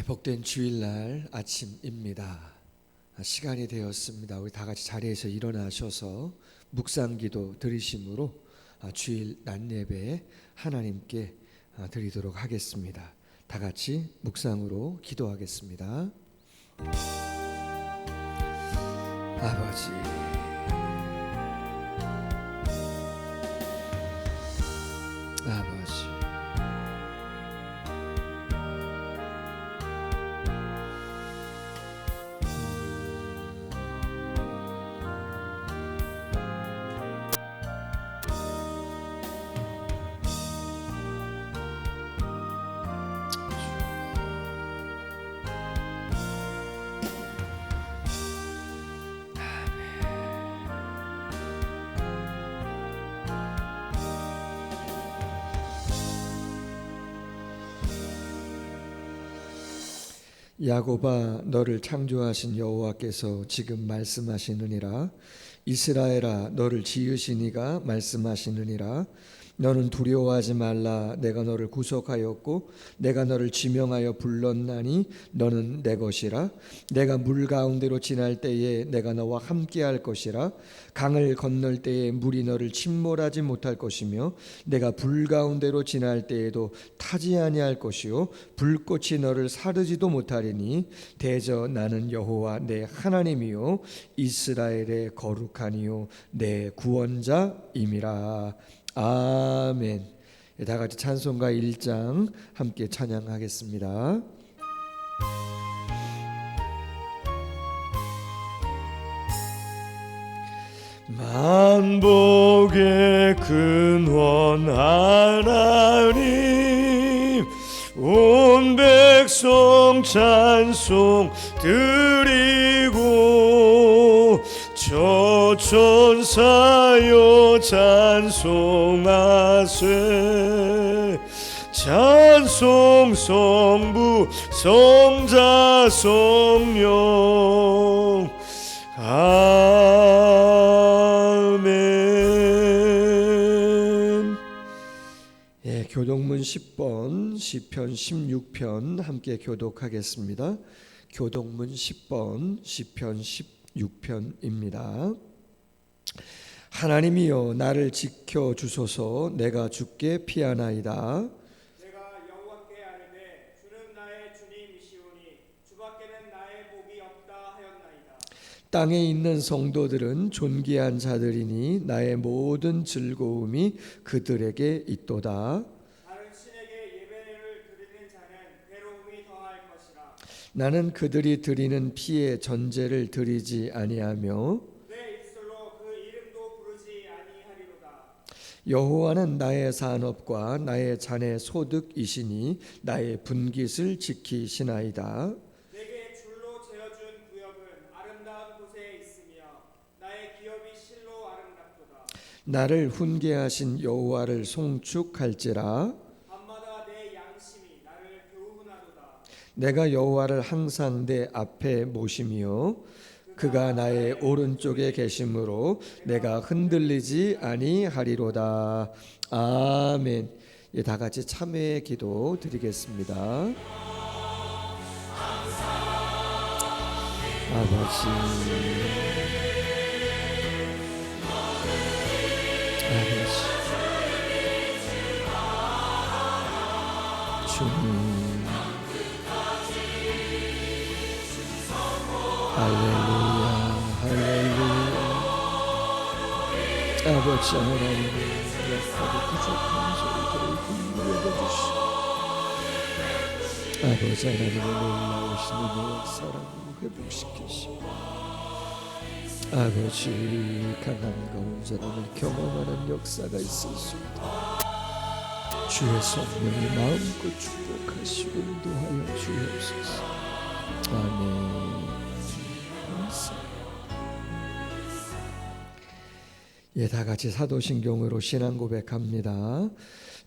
복된 주일날 아침입니다. 시간이 되었습니다. 우리 다 같이 자리에서 일어나셔서 묵상기도 드리심으로 주일 낮예배 하나님께 드리도록 하겠습니다. 다 같이 묵상으로 기도하겠습니다. 아버지, 아버지, 야곱아, 너를 창조하신 여호와께서 지금 말씀하시느니라. 이스라엘아, 너를 지으신 이가 말씀하시느니라. 너는 두려워하지 말라. 내가 너를 구속하였고 내가 너를 지명하여 불렀나니 너는 내 것이라. 내가 물 가운데로 지날 때에 내가 너와 함께할 것이라. 강을 건널 때에 물이 너를 침몰하지 못할 것이며 내가 불 가운데로 지날 때에도 타지 아니할 것이요 불꽃이 너를 사르지도 못하리니 대저 나는 여호와 내 하나님이요 이스라엘의 거룩하니요 내 구원자임이라. 아멘. 다 같이 찬송가 1장 함께 찬양하겠습니다. 만복의 근원 하나님, 온 백성 찬송 드리고 저천사여 찬송하세. 찬송 성부 성자 성령 아멘. 교독문 10번 시편 16편 함께 교독하겠습니다. 교독문 10번 시편 16편입니다. 하나님이여 나를 지켜 주소서. 내가 주께 피하나이다. 내가 여호와께 아뢰되 주는 나의 주님이시오니 주밖에는 나의 복이 없다 하였나이다. 땅에 있는 성도들은 존귀한 자들이니 나의 모든 즐거움이 그들에게 있도다. 다른 신에게 예배를 드리는 자는 괴로움이 더할 것이라. 나는 그들이 드리는 피에 전제를 드리지 아니하며 내 입술로 그 이름도 부르지 아니하리로다. 여호와는 나의 산업과 나의 잔의 소득이시니 나의 분깃을 지키시나이다. 내게 줄로 재어준 구역은 아름다운 곳에 있으며 나의 기업이 실로 아름답도다. 나를 훈계하신 여호와를 송축할지라. 밤마다 내 양심이 나를 교훈하도다. 내가 여호와를 항상 내 앞에 모시며 그가 나의 오른쪽에 계심으로 내가 흔들리지 아니하리로다. 아멘. 다 같이 참회의 기도 드리겠습니다. 아버지, 주님, 할렐루야, 할렐루야. 아버지 하나님, 약하고 부족한 저희들을 긍휼히 여겨주시고 아버지 하나님의 놀라우신 은혜와 사랑을 회복시키시고 아버지 강한 가운데를 경험하는 역사가 있었습니다. 주의 성령이 마음껏 축복하시고 인도하여 주옵소서. 아멘. 다 같이 사도신경으로 신앙 고백합니다.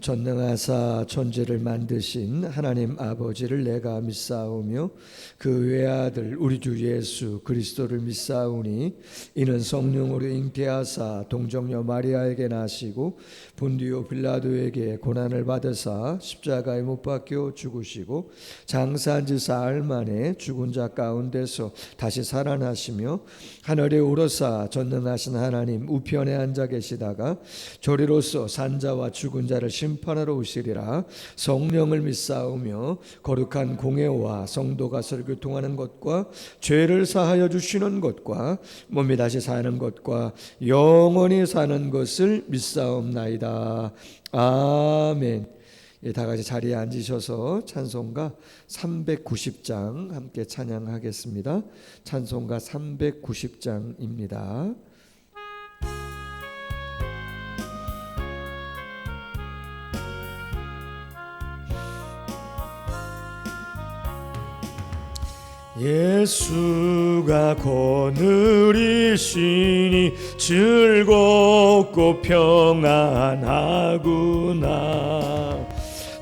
전능하사 천지를 만드신 하나님 아버지를 내가 믿사오며 그 외아들 우리 주 예수 그리스도를 믿사오니 이는 성령으로 잉태하사 동정녀 마리아에게 나시고 본디오 빌라도에게 고난을 받으사 십자가에 못 박혀 죽으시고 장사한 지 사흘 만에 죽은 자 가운데서 다시 살아나시며 하늘에 오르사 전능하신 하나님 우편에 앉아 계시다가 저리로서 산자와 죽은 자를 심판하러 오시리라. 성령을 믿사오며 거룩한 공회와 성도가 교통하는 것과 죄를 사하여 주시는 것과 몸이 다시 사는 것과 영원히 사는 것을 믿사옵나이다. 아멘. 예, 다 같이 자리에 앉으셔서 찬송가 390장 함께 찬양하겠습니다. 찬송가 390장입니다. 예수가 거느리시니 즐겁고 평안하구나.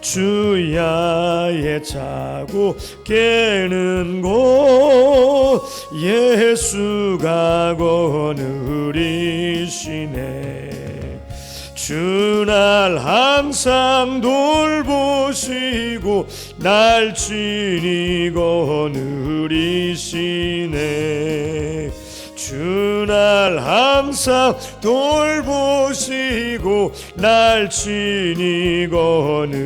주야에 자고 깨는 곳 예수가 거느리시네. 주날 항상 돌보시고 날 친히 거느리시네. 주날 항상 돌보시고 날 친히 거느리시네.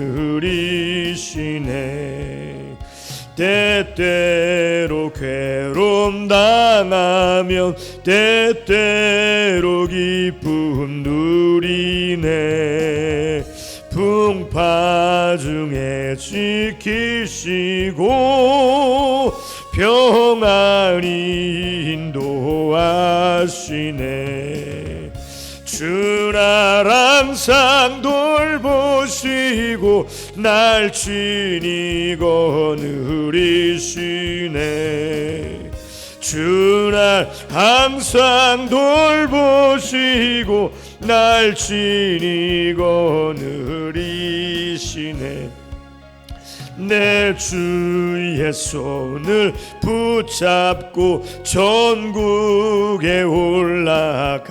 때때로 괴로움 당하면 때때로 기쁨 누리네. 풍파 중에 지키시고 평안히 인도하시네. 주날 항상 돌보시고 날 친히 거느리시네. 주날 항상 돌보시고 날 친히 거느리시네. 내 주의 손을 붙잡고 천국에 올라가겠네.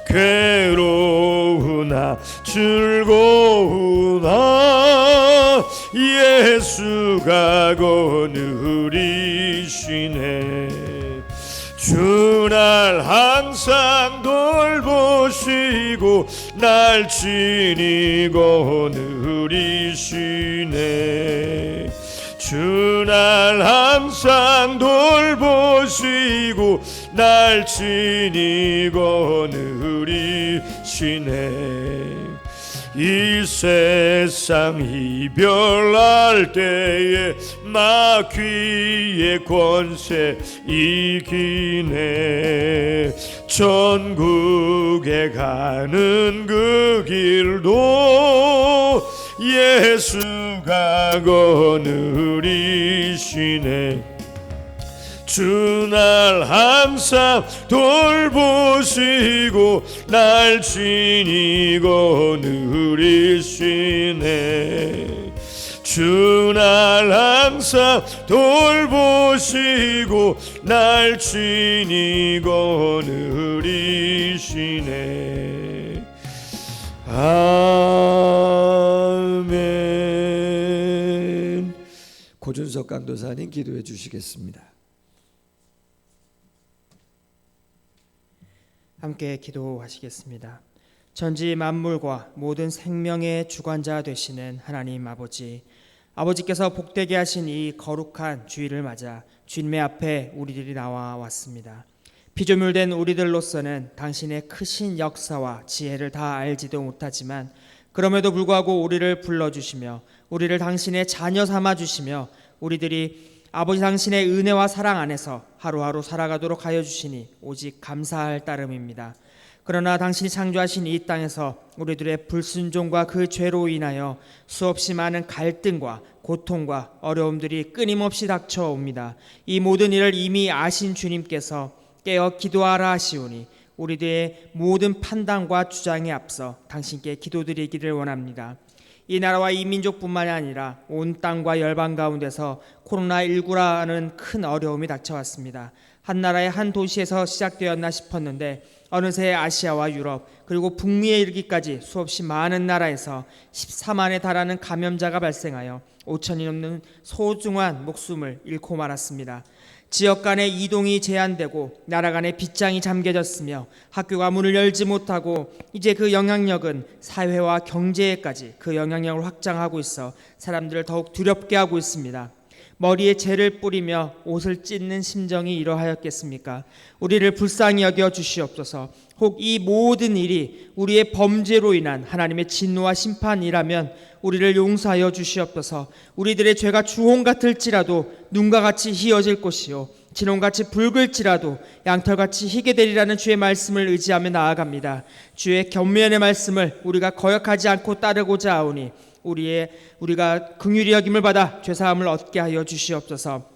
괴로우나 즐거우나 예수가 거느리시네. 주날 항상 돌보시고 날 친히 거느리시네. 주날 항상 돌보시고 날 친히 거느리시네. 이 세상 이별할 때에 마귀의 권세 이기네. 천국에 가는 그 길도 예수가 거느리시네. 주날 항상 돌보시고 날 친히 거느리시네. 주날 항상 돌보시고 날 친히 거느리시네. 아멘. 고준석 강도사님 기도해 주시겠습니다. 함께 기도하시겠습니다. 전지 만물과 모든 생명의 주관자 되시는 하나님 아버지께서 복되게 하신 이 거룩한 주일을 맞아 주님의 앞에 우리들이 나와 왔습니다. 피조물된 우리들로서는 당신의 크신 역사와 지혜를 다 알지도 못하지만 그럼에도 불구하고 우리를 불러주시며 우리를 당신의 자녀 삼아주시며 우리들이 아버지 당신의 은혜와 사랑 안에서 하루하루 살아가도록 하여 주시니 오직 감사할 따름입니다. 그러나 당신이 창조하신 이 땅에서 우리들의 불순종과 그 죄로 인하여 수없이 많은 갈등과 고통과 어려움들이 끊임없이 닥쳐옵니다. 이 모든 일을 이미 아신 주님께서 깨어 기도하라 하시오니 우리들의 모든 판단과 주장에 앞서 당신께 기도드리기를 원합니다. 이 나라와 이 민족뿐만이 아니라 온 땅과 열방 가운데서 코로나19라는 큰 어려움이 닥쳐왔습니다. 한 나라의 한 도시에서 시작되었나 싶었는데 어느새 아시아와 유럽 그리고 북미에 이르기까지 수없이 많은 나라에서 14만에 달하는 감염자가 발생하여 5천이 넘는 소중한 목숨을 잃고 말았습니다. 지역 간의 이동이 제한되고 나라 간의 빗장이 잠겨졌으며 학교가 문을 열지 못하고 이제 그 영향력은 사회와 경제에까지 그 영향력을 확장하고 있어 사람들을 더욱 두렵게 하고 있습니다. 머리에 재를 뿌리며 옷을 찢는 심정이 이러하였겠습니까? 우리를 불쌍히 여겨 주시옵소서. 혹 이 모든 일이 우리의 범죄로 인한 하나님의 진노와 심판이라면 우리를 용서하여 주시옵소서. 우리들의 죄가 주홍 같을지라도 눈과 같이 희어질 것이요 진홍같이 붉을지라도 양털같이 희게 되리라는 주의 말씀을 의지하며 나아갑니다. 주의 겸면의 말씀을 우리가 거역하지 않고 따르고자 하오니 우리가 긍휼히 여김을 받아 죄사함을 얻게 하여 주시옵소서.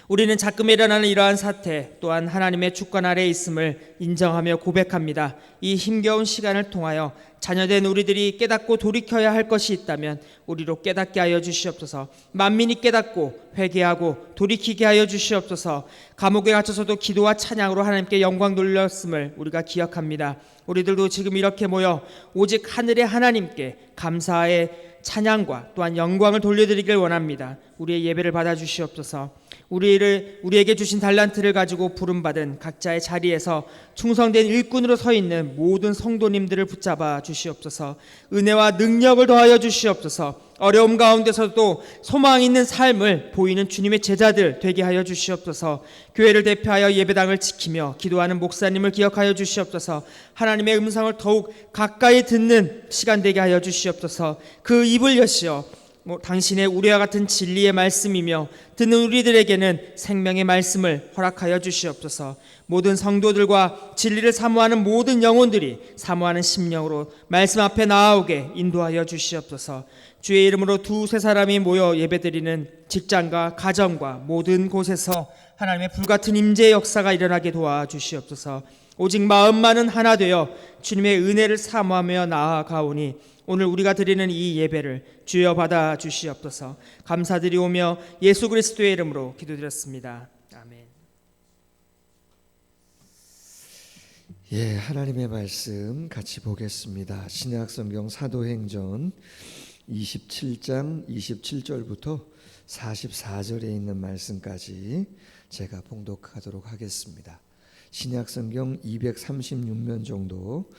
우리는 자금 일어나는 이러한 사태 또한 하나님의 주권 아래에 있음을 인정하며 고백합니다. 이 힘겨운 시간을 통하여 자녀된 우리들이 깨닫고 돌이켜야 할 것이 있다면 우리로 깨닫게 하여 주시옵소서. 만민이 깨닫고 회개하고 돌이키게 하여 주시옵소서. 감옥에 갇혀서도 기도와 찬양으로 하나님께 영광 돌렸음을 우리가 기억합니다. 우리들도 지금 이렇게 모여 오직 하늘의 하나님께 감사의 찬양과 또한 영광을 돌려드리길 원합니다. 우리의 예배를 받아주시옵소서. 우리에게 주신 달란트를 가지고 부름받은 각자의 자리에서 충성된 일꾼으로 서 있는 모든 성도님들을 붙잡아 주시옵소서. 은혜와 능력을 더하여 주시옵소서. 어려움 가운데서도 소망 있는 삶을 보이는 주님의 제자들 되게 하여 주시옵소서. 교회를 대표하여 예배당을 지키며 기도하는 목사님을 기억하여 주시옵소서. 하나님의 음성을 더욱 가까이 듣는 시간 되게 하여 주시옵소서. 그 입을 여시어 당신의 우리와 같은 진리의 말씀이며 듣는 우리들에게는 생명의 말씀을 허락하여 주시옵소서. 모든 성도들과 진리를 사모하는 모든 영혼들이 사모하는 심령으로 말씀 앞에 나아오게 인도하여 주시옵소서. 주의 이름으로 두세 사람이 모여 예배드리는 직장과 가정과 모든 곳에서 하나님의 불같은 임재의 역사가 일어나게 도와주시옵소서. 오직 마음만은 하나 되어 주님의 은혜를 사모하며 나아가오니 오늘 우리가 드리는 이 예배를 주여 받아 주시옵소서. 감사드리오며 예수 그리스도의 이름으로 기도드렸습니다. 아멘. 예, 하나님의 말씀 같이 보겠습니다. 신약성경 사도행전 27장 27절부터 44절에 있는 말씀까지 제가 봉독하도록 하겠습니다. 신약성경 236면 정도,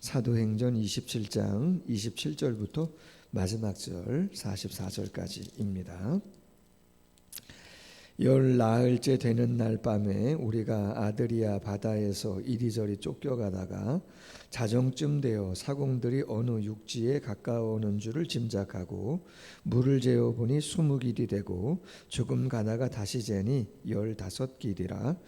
사도행전 27장 27절부터 마지막 절 44절까지입니다. 열 나흘째 되는 날 밤에 우리가 아드리아 바다에서 이리저리 쫓겨가다가 자정쯤 되어 사공들이 어느 육지에 가까워오는 줄을 짐작하고 물을 재어보니 20길이 되고 조금 가다가 다시 재니 15길이라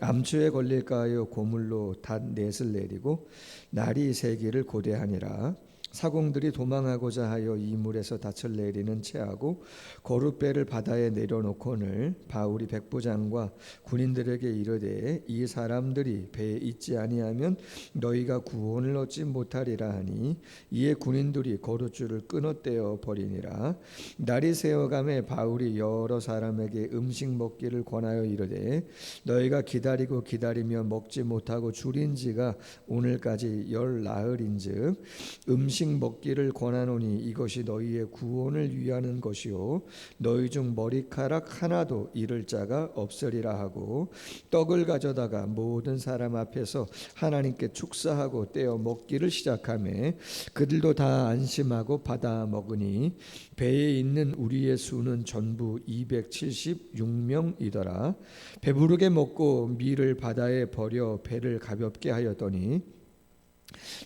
암초에 걸릴까 하여 고물로 닷넷을 내리고 날이 세기를 고대하니라. 사공들이 도망하고자 하여 이 물에서 닻을 내리는 채하고 거룻배를 바다에 내려놓거늘 바울이 백부장과 군인들에게 이르되 이 사람들이 배에 있지 아니하면 너희가 구원을 얻지 못하리라 하니 이에 군인들이 거룻줄을 끊어떼어 버리니라. 날이 새어가매 바울이 여러 사람에게 음식 먹기를 권하여 이르되 너희가 기다리고 기다리며 먹지 못하고 줄인 지가 오늘까지 열 나흘인즉 음식 먹기를 권하노니 이것이 너희의 구원을 위하는 것이요 너희 중 머리카락 하나도 잃을 자가 없으리라 하고 떡을 가져다가 모든 사람 앞에서 하나님께 축사하고 떼어 먹기를 시작하매 그들도 다 안심하고 받아 먹으니 배에 있는 우리의 수는 전부 276명이더라. 배부르게 먹고 밀을 바다에 버려 배를 가볍게 하였더니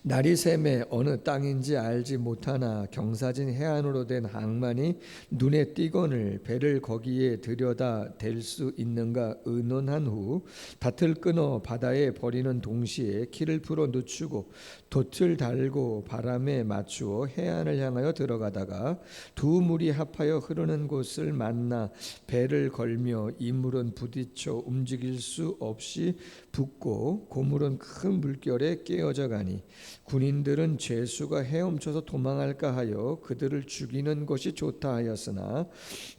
날이 샘에 어느 땅인지 알지 못하나 경사진 해안으로 된 항만이 눈에 띄거늘 배를 거기에 들여다 댈 수 있는가 의논한 후 닷을 끊어 바다에 버리는 동시에 키를 풀어 늦추고 돛을 달고 바람에 맞추어 해안을 향하여 들어가다가 두 물이 합하여 흐르는 곳을 만나 배를 걸며 이 물은 부딪혀 움직일 수 없이 붓고 고물은 큰 물결에 깨어져 가니 군인들은 죄수가 헤엄쳐서 도망할까 하여 그들을 죽이는 것이 좋다 하였으나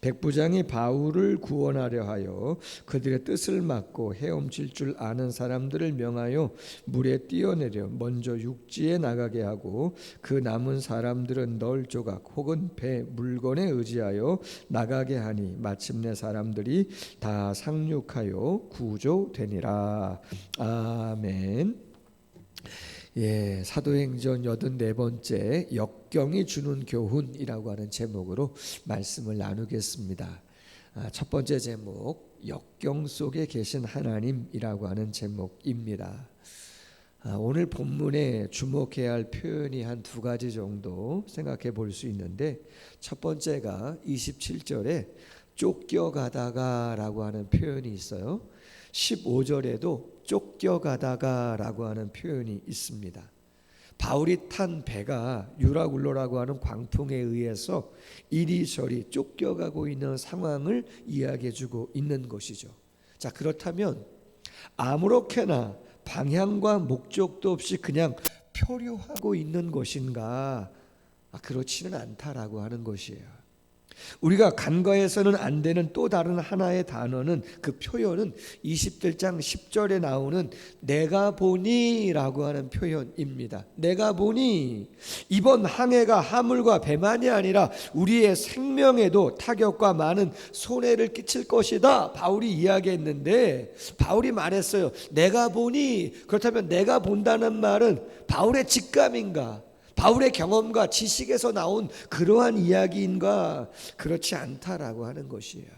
백부장이 바울을 구원하려 하여 그들의 뜻을 막고 헤엄칠 줄 아는 사람들을 명하여 물에 뛰어내려 먼저 육지에 나가게 하고 그 남은 사람들은 널 조각 혹은 배 물건에 의지하여 나가게 하니 마침내 사람들이 다 상륙하여 구조되니라. 아멘. 예, 사도행전 84번째 역경이 주는 교훈이라고 하는 제목으로 말씀을 나누겠습니다. 첫 번째 제목, 역경 속에 계신 하나님이라고 하는 제목입니다. 오늘 본문에 주목해야 할 표현이 한 두 가지 정도 생각해 볼 수 있는데, 첫 번째가 27절에 쫓겨가다가 라고 하는 표현이 있어요. 15절에도 쫓겨가다가 라고 하는 표현이 있습니다. 바울이 탄 배가 유라굴로라고 하는 광풍에 의해서 이리저리 쫓겨가고 있는 상황을 이야기해 주고 있는 것이죠. 자, 그렇다면 아무렇게나 방향과 목적도 없이 그냥 표류하고 있는 것인가? 그렇지는 않다라고 하는 것이에요. 우리가 간과해서는 안 되는 또 다른 하나의 단어는, 그 표현은 20장 10절에 나오는 내가 보니 라고 하는 표현입니다. 내가 보니 이번 항해가 화물과 배만이 아니라 우리의 생명에도 타격과 많은 손해를 끼칠 것이다 바울이 이야기했는데, 바울이 말했어요. 내가 보니. 그렇다면 내가 본다는 말은 바울의 직감인가? 바울의 경험과 지식에서 나온 그러한 이야기인가? 그렇지 않다라고 하는 것이에요.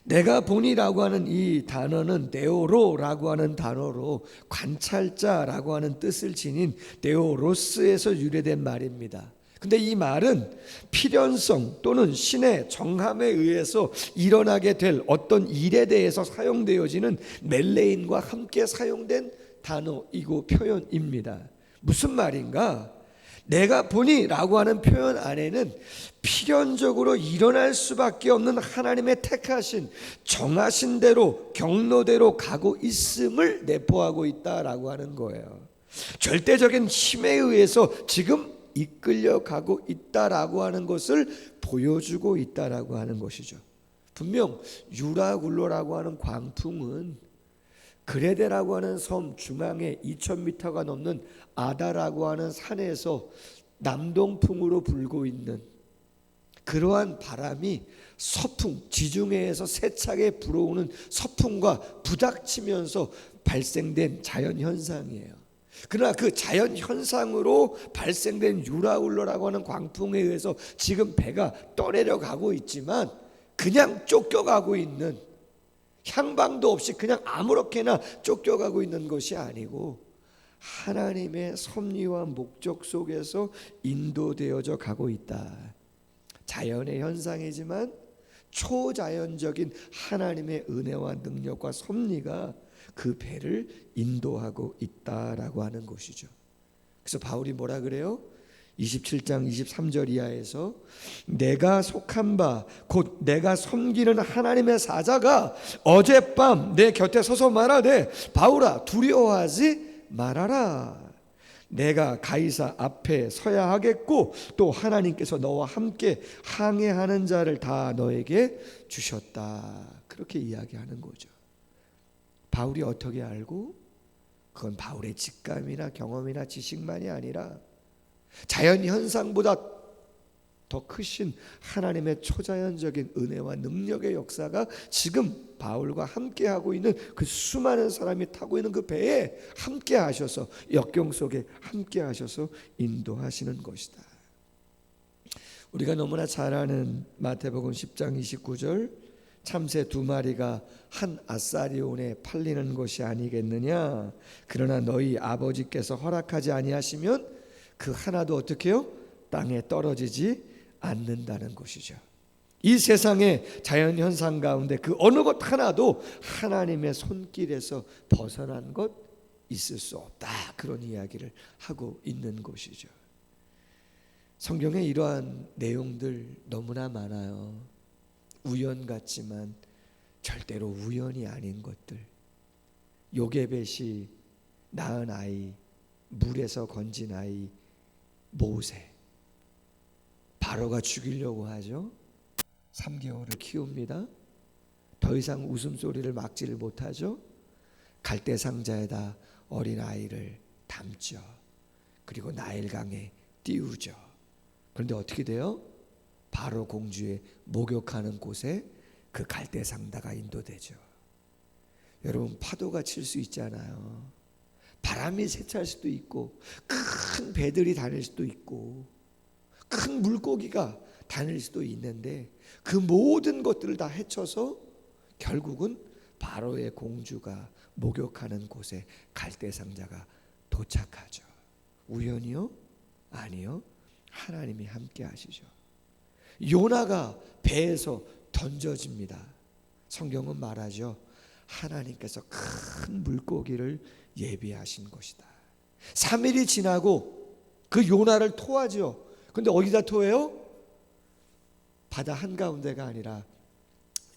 내가 보니라고 하는 이 단어는 네오로라고 하는 단어로 관찰자라고 하는 뜻을 지닌 네오로스에서 유래된 말입니다. 근데 이 말은 필연성 또는 신의 정함에 의해서 일어나게 될 어떤 일에 대해서 사용되어지는 멜레인과 함께 사용된 단어이고 표현입니다. 무슨 말인가? 내가 보니 라고 하는 표현 안에는 필연적으로 일어날 수밖에 없는 하나님의 택하신 정하신 대로 경로대로 가고 있음을 내포하고 있다라고 하는 거예요. 절대적인 힘에 의해서 지금 이끌려 가고 있다라고 하는 것을 보여주고 있다라고 하는 것이죠. 분명 유라굴로라고 하는 광풍은 그레데라고 하는 섬 중앙에 2000m가 넘는 아다라고 하는 산에서 남동풍으로 불고 있는 그러한 바람이 서풍, 지중해에서 세차게 불어오는 서풍과 부닥치면서 발생된 자연현상이에요. 그러나 그 자연현상으로 발생된 유라굴로라고 하는 광풍에 의해서 지금 배가 떠내려가고 있지만 그냥 쫓겨가고 있는, 향방도 없이 그냥 아무렇게나 쫓겨가고 있는 것이 아니고 하나님의 섭리와 목적 속에서 인도되어져 가고 있다. 자연의 현상이지만 초자연적인 하나님의 은혜와 능력과 섭리가 그 배를 인도하고 있다라고 하는 것이죠. 그래서 바울이 뭐라 그래요? 27장 23절 이하에서 내가 속한 바 곧 내가 섬기는 하나님의 사자가 어젯밤 내 곁에 서서 말하되 바울아 두려워하지 말아라. 내가 가이사 앞에 서야 하겠고 또 하나님께서 너와 함께 항해하는 자를 다 너에게 주셨다. 그렇게 이야기하는 거죠. 바울이 어떻게 알고? 그건 바울의 직감이나 경험이나 지식만이 아니라 자연 현상보다 더 크신 하나님의 초자연적인 은혜와 능력의 역사가 지금 바울과 함께 하고 있는 그 수많은 사람이 타고 있는 그 배에 함께 하셔서, 역경 속에 함께 하셔서 인도하시는 것이다. 우리가 너무나 잘 아는 마태복음 10장 29절 참새 2마리가 한 아사리온에 팔리는 것이 아니겠느냐? 그러나 너희 아버지께서 허락하지 아니하시면 그 하나도 어떻게 해요? 땅에 떨어지지 않는다는 것이죠. 이 세상의 자연현상 가운데 그 어느 것 하나도 하나님의 손길에서 벗어난 것 있을 수 없다. 그런 이야기를 하고 있는 것이죠. 성경에 이러한 내용들 너무나 많아요. 우연 같지만 절대로 우연이 아닌 것들. 요게벳이 낳은 아이, 물에서 건진 아이 모세. 바로가 죽이려고 하죠. 3개월을 키웁니다. 더 이상 웃음소리를 막지를 못하죠. 갈대 상자에다 어린 아이를 담죠. 그리고 나일강에 띄우죠. 그런데 어떻게 돼요? 바로 공주의 목욕하는 곳에 그 갈대 상자가 인도되죠. 여러분, 파도가 칠 수 있잖아요. 바람이 세차할 수도 있고, 큰 배들이 다닐 수도 있고, 큰 물고기가 다닐 수도 있는데, 그 모든 것들을 다 헤쳐서 결국은 바로의 공주가 목욕하는 곳에 갈대 상자가 도착하죠. 우연이요? 아니요. 하나님이 함께 하시죠. 요나가 배에서 던져집니다. 성경은 말하죠. 하나님께서 큰 물고기를 예비하신 것이다. 3일이 지나고 그 요나를 토하죠. 근데 어디다 토해요? 바다 한가운데가 아니라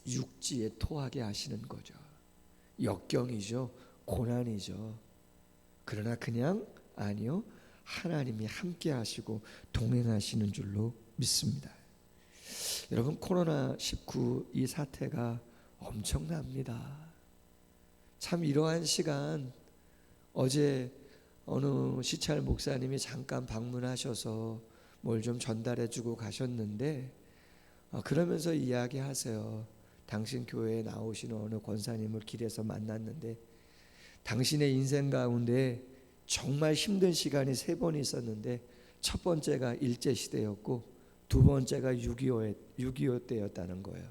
육지에 토하게 하시는 거죠. 역경이죠. 고난이죠. 그러나 그냥 아니요. 하나님이 함께 하시고 동행하시는 줄로 믿습니다. 여러분, 코로나19 이 사태가 엄청납니다. 참 이러한 시간, 어제 어느 시찰 목사님이 잠깐 방문하셔서 뭘 좀 전달해 주고 가셨는데, 그러면서 이야기하세요. 당신 교회에 나오시는 어느 권사님을 길에서 만났는데 당신의 인생 가운데 정말 힘든 시간이 3번 있었는데, 첫 번째가 일제시대였고, 2번째가 6.25 때였다는 거예요.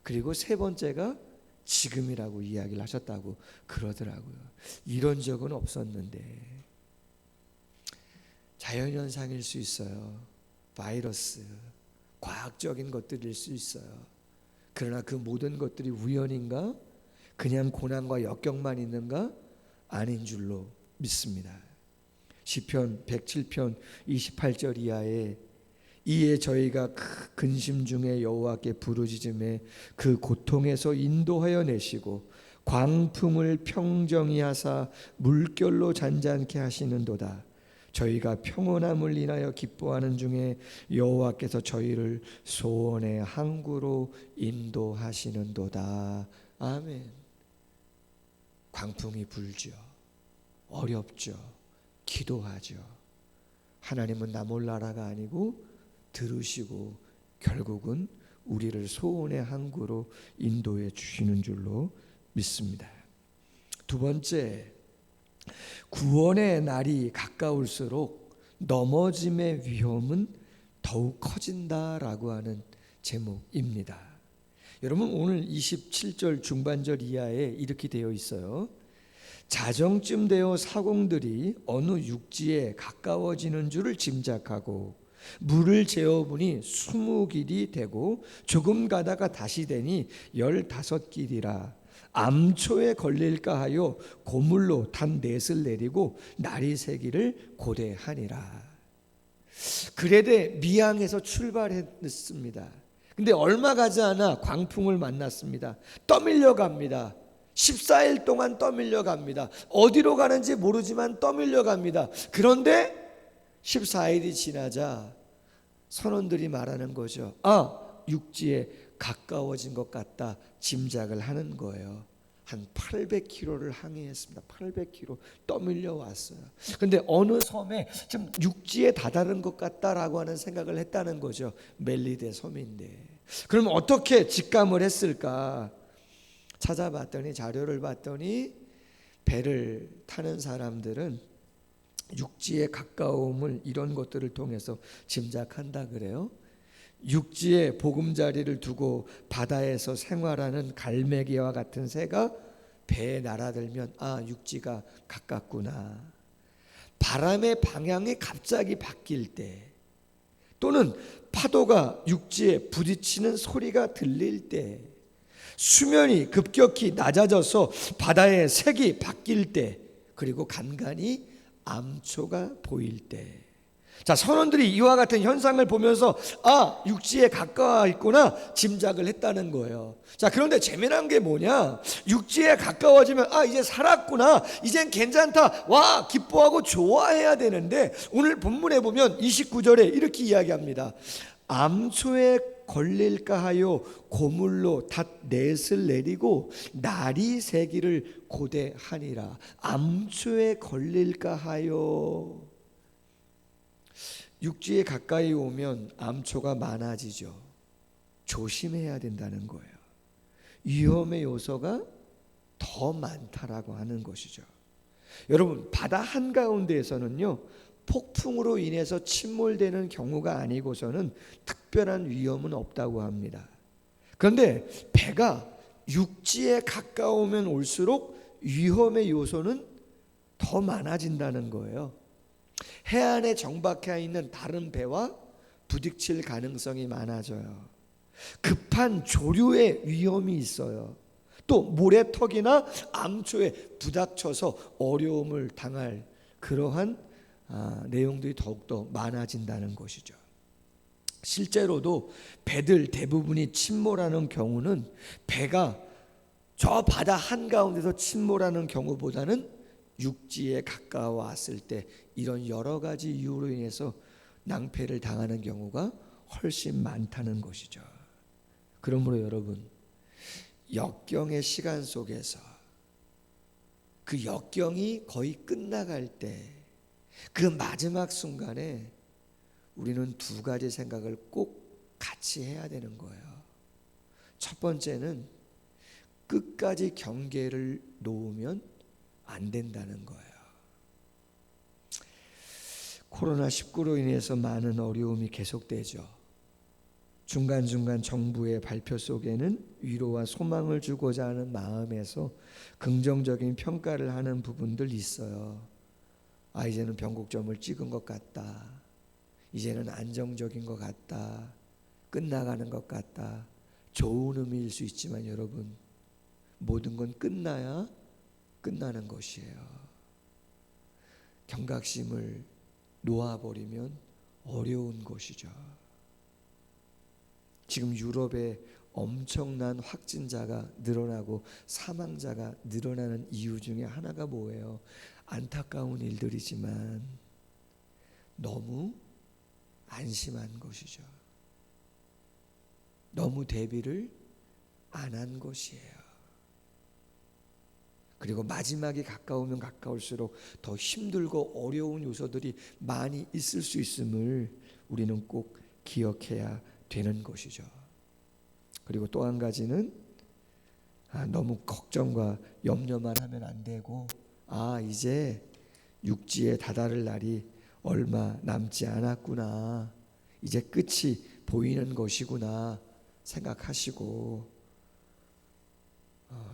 그리고 3번째가 지금이라고 이야기를 하셨다고 그러더라고요. 이런 적은 없었는데, 자연현상일 수 있어요. 바이러스, 과학적인 것들일 수 있어요. 그러나 그 모든 것들이 우연인가? 그냥 고난과 역경만 있는가? 아닌 줄로 믿습니다. 시편 107편 28절 이하에 이에 저희가 근심 중에 여호와께 부르짖음에 그 고통에서 인도하여 내시고 광풍을 평정히 하사 물결로 잔잔케 하시는도다. 저희가 평온함을 인하여 기뻐하는 중에 여호와께서 저희를 소원의 항구로 인도하시는도다. 아멘. 광풍이 불죠. 어렵죠. 기도하죠. 하나님은 나 몰라라가 아니고 들으시고 결국은 우리를 소원의 항구로 인도해 주시는 줄로 믿습니다. 2번째, 구원의 날이 가까울수록 넘어짐의 위험은 더욱 커진다라고 하는 제목입니다. 여러분, 오늘 27절 중반절 이하에 이렇게 되어 있어요. 자정쯤 되어 사공들이 어느 육지에 가까워지는 줄을 짐작하고 물을 재어보니 20길이 되고 조금 가다가 다시 되니 15길이라. 암초에 걸릴까 하여 고물로 단 넷을 내리고 날이 새기를 고대하니라. 그레데 미항에서 출발했습니다. 근데 얼마 가지 않아 광풍을 만났습니다. 떠밀려 갑니다. 14일 동안 떠밀려 갑니다. 어디로 가는지 모르지만 떠밀려 갑니다. 그런데 14일이 지나자 선원들이 말하는 거죠. 육지에 가까워진 것 같다 짐작을 하는 거예요. 한 800km를 항해했습니다. 800km 떠밀려 왔어요. 근데 어느 섬에 좀 육지에 다다른 것 같다라고 하는 생각을 했다는 거죠. 멜리데 섬인데. 그럼 어떻게 직감을 했을까? 찾아봤더니, 자료를 봤더니 배를 타는 사람들은 육지의 가까움을 이런 것들을 통해서 짐작한다 그래요. 육지에 보금자리를 두고 바다에서 생활하는 갈매기와 같은 새가 배에 날아들면 육지가 가깝구나. 바람의 방향이 갑자기 바뀔 때, 또는 파도가 육지에 부딪히는 소리가 들릴 때, 수면이 급격히 낮아져서 바다의 색이 바뀔 때, 그리고 간간히 암초가 보일 때. 자, 선원들이 이와 같은 현상을 보면서 육지에 가까워 있구나 짐작을 했다는 거예요. 자, 그런데 재미난 게 뭐냐, 육지에 가까워지면 이제 살았구나, 이젠 괜찮다, 와 기뻐하고 좋아해야 되는데, 오늘 본문에 보면 29절에 이렇게 이야기합니다. 암초에 걸릴까 하여 고물로 닷넷을 내리고 날이 새기를 고대하니라. 암초에 걸릴까 하여. 육지에 가까이 오면 암초가 많아지죠. 조심해야 된다는 거예요. 위험의 요소가 더 많다라고 하는 것이죠. 여러분, 바다 한가운데에서는요, 폭풍으로 인해서 침몰되는 경우가 아니고서는 특별한 위험은 없다고 합니다. 그런데 배가 육지에 가까우면 올수록 위험의 요소는 더 많아진다는 거예요. 해안에 정박해 있는 다른 배와 부딪힐 가능성이 많아져요. 급한 조류의 위험이 있어요. 또 모래턱이나 암초에 부닥쳐서 어려움을 당할 그러한 내용들이 더욱더 많아진다는 것이죠. 실제로도 배들 대부분이 침몰하는 경우는 배가 저 바다 한가운데서 침몰하는 경우보다는 육지에 가까워 왔을 때 이런 여러 가지 이유로 인해서 낭패를 당하는 경우가 훨씬 많다는 것이죠. 그러므로 여러분, 역경의 시간 속에서 그 역경이 거의 끝나갈 때, 그 마지막 순간에 우리는 두 가지 생각을 꼭 같이 해야 되는 거예요. 첫 번째는 끝까지 경계를 놓으면 안 된다는 거예요. 코로나19로 인해서 많은 어려움이 계속되죠. 중간중간 정부의 발표 속에는 위로와 소망을 주고자 하는 마음에서 긍정적인 평가를 하는 부분들 있어요. 이제는 변곡점을 찍은 것 같다, 이제는 안정적인 것 같다, 끝나가는 것 같다. 좋은 의미일 수 있지만 여러분, 모든 건 끝나야 끝나는 것이에요. 경각심을 놓아버리면 어려운 것이죠. 지금 유럽에 엄청난 확진자가 늘어나고 사망자가 늘어나는 이유 중에 하나가 뭐예요? 안타까운 일들이지만 너무 안심한 것이죠. 너무 대비를 안 한 것이에요. 그리고 마지막이 가까우면 가까울수록 더 힘들고 어려운 요소들이 많이 있을 수 있음을 우리는 꼭 기억해야 되는 것이죠. 그리고 또 한 가지는 너무 걱정과 염려만 하면 안 되고, 이제 육지에 다다를 날이 얼마 남지 않았구나, 이제 끝이 보이는 것이구나 생각하시고,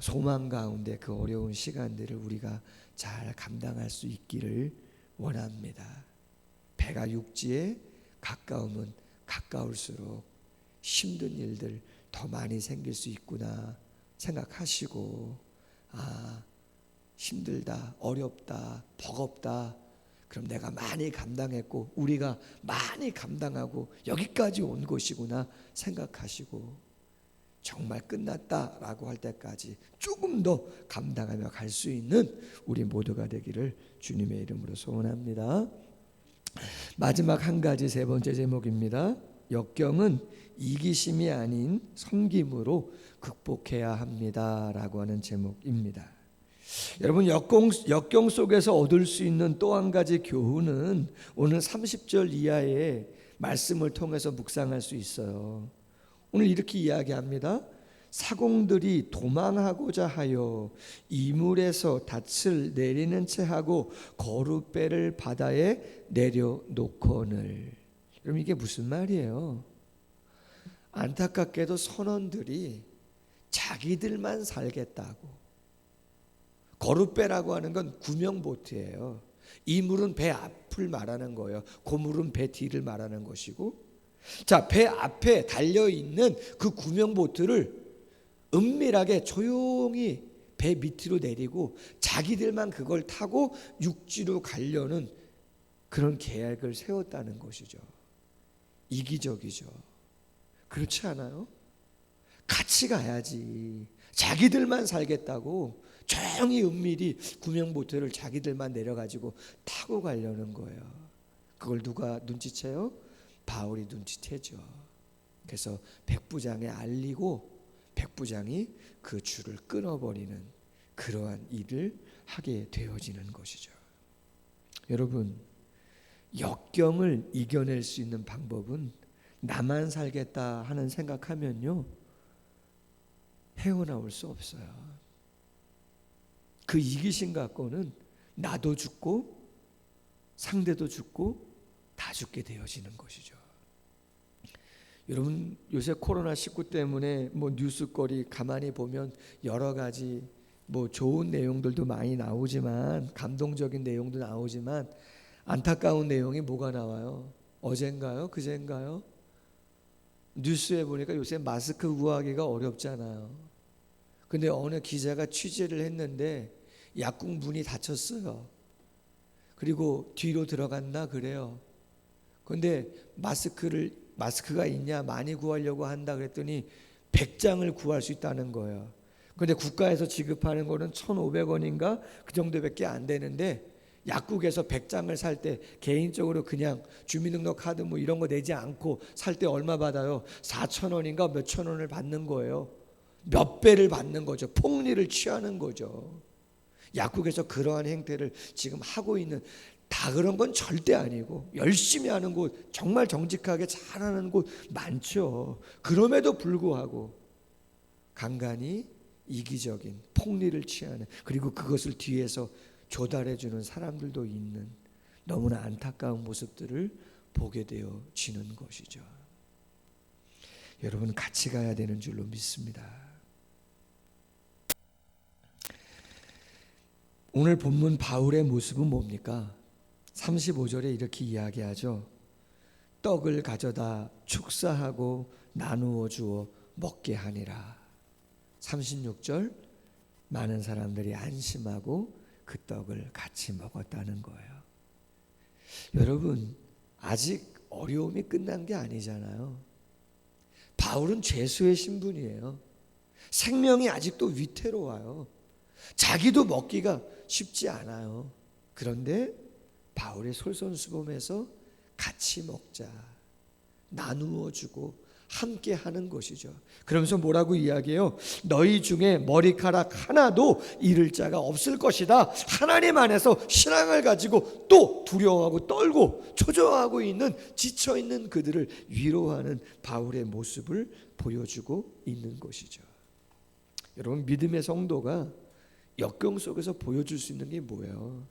소망 가운데 그 어려운 시간들을 우리가 잘 감당할 수 있기를 원합니다. 배가 육지에 가까우면 가까울수록 힘든 일들 더 많이 생길 수 있구나 생각하시고, 힘들다, 어렵다, 버겁다, 그럼 내가 많이 감당했고 우리가 많이 감당하고 여기까지 온 것이구나 생각하시고, 정말 끝났다라고 할 때까지 조금 더 감당하며 갈 수 있는 우리 모두가 되기를 주님의 이름으로 소원합니다. 마지막 한 가지, 세 번째 제목입니다. 역경은 이기심이 아닌 섬김으로 극복해야 합니다라고 하는 제목입니다. 여러분, 역경 속에서 얻을 수 있는 또 한 가지 교훈은 오늘 30절 이하의 말씀을 통해서 묵상할 수 있어요. 오늘 이렇게 이야기합니다. 사공들이 도망하고자 하여 이물에서 닻을 내리는 채 하고 거룻배를 바다에 내려놓거늘. 여러분, 이게 무슨 말이에요? 안타깝게도 선원들이 자기들만 살겠다고, 거룻배라고 하는 건 구명보트예요. 이 물은 배 앞을 말하는 거예요. 그 물은 배 뒤를 말하는 것이고, 자, 배 앞에 달려있는 그 구명보트를 은밀하게 조용히 배 밑으로 내리고 자기들만 그걸 타고 육지로 가려는 그런 계획을 세웠다는 것이죠. 이기적이죠. 그렇지 않아요? 같이 가야지. 자기들만 살겠다고 조용히 은밀히 구명보트를 자기들만 내려가지고 타고 가려는 거예요. 그걸 누가 눈치채요? 바울이 눈치채죠. 그래서 백부장에 알리고 백부장이 그 줄을 끊어버리는 그러한 일을 하게 되어지는 것이죠. 여러분, 역경을 이겨낼 수 있는 방법은 나만 살겠다 하는 생각하면요, 헤어나올 수 없어요. 그 이기심 갖고는 나도 죽고 상대도 죽고 다 죽게 되어지는 것이죠. 여러분, 요새 코로나19 때문에 뉴스거리 가만히 보면 여러 가지 좋은 내용들도 많이 나오지만, 감동적인 내용도 나오지만 안타까운 내용이 뭐가 나와요? 어젠가요? 그젠가요? 뉴스에 보니까 요새 마스크 구하기가 어렵잖아요. 근데 어느 기자가 취재를 했는데 약국문이 닫혔어요. 그리고 뒤로 들어갔나 그래요. 근데 마스크가 있냐, 많이 구하려고 한다 그랬더니 100장을 구할 수 있다는 거예요. 근데 국가에서 지급하는 거는 1,500원인가 그 정도밖에 안 되는데, 약국에서 100장을 살 때 개인적으로 그냥 주민등록카드 이런 거 내지 않고 살 때 얼마 받아요? 4,000원인가 몇천 원을 받는 거예요. 몇 배를 받는 거죠. 폭리를 취하는 거죠. 약국에서 그러한 행태를 지금 하고 있는, 다 그런 건 절대 아니고 열심히 하는 곳, 정말 정직하게 잘하는 곳 많죠. 그럼에도 불구하고 간간히 이기적인 폭리를 취하는, 그리고 그것을 뒤에서 조달해주는 사람들도 있는 너무나 안타까운 모습들을 보게 되어지는 것이죠. 여러분, 같이 가야 되는 줄로 믿습니다. 오늘 본문 바울의 모습은 뭡니까? 35절에 이렇게 이야기하죠. 떡을 가져다 축사하고 나누어 주어 먹게 하니라. 36절, 많은 사람들이 안심하고 그 떡을 같이 먹었다는 거예요. 여러분, 아직 어려움이 끝난 게 아니잖아요. 바울은 죄수의 신분이에요. 생명이 아직도 위태로워요. 자기도 먹기가 쉽지 않아요. 그런데 바울의 솔선수범해서 같이 먹자, 나누어 주고 함께 하는 것이죠. 그러면서 뭐라고 이야기해요? 너희 중에 머리카락 하나도 잃을 자가 없을 것이다. 하나님 안에서 신앙을 가지고 또 두려워하고 떨고 초조하고 있는, 지쳐 있는 그들을 위로하는 바울의 모습을 보여주고 있는 것이죠. 여러분, 믿음의 성도가 역경 속에서 보여줄 수 있는 게 뭐예요?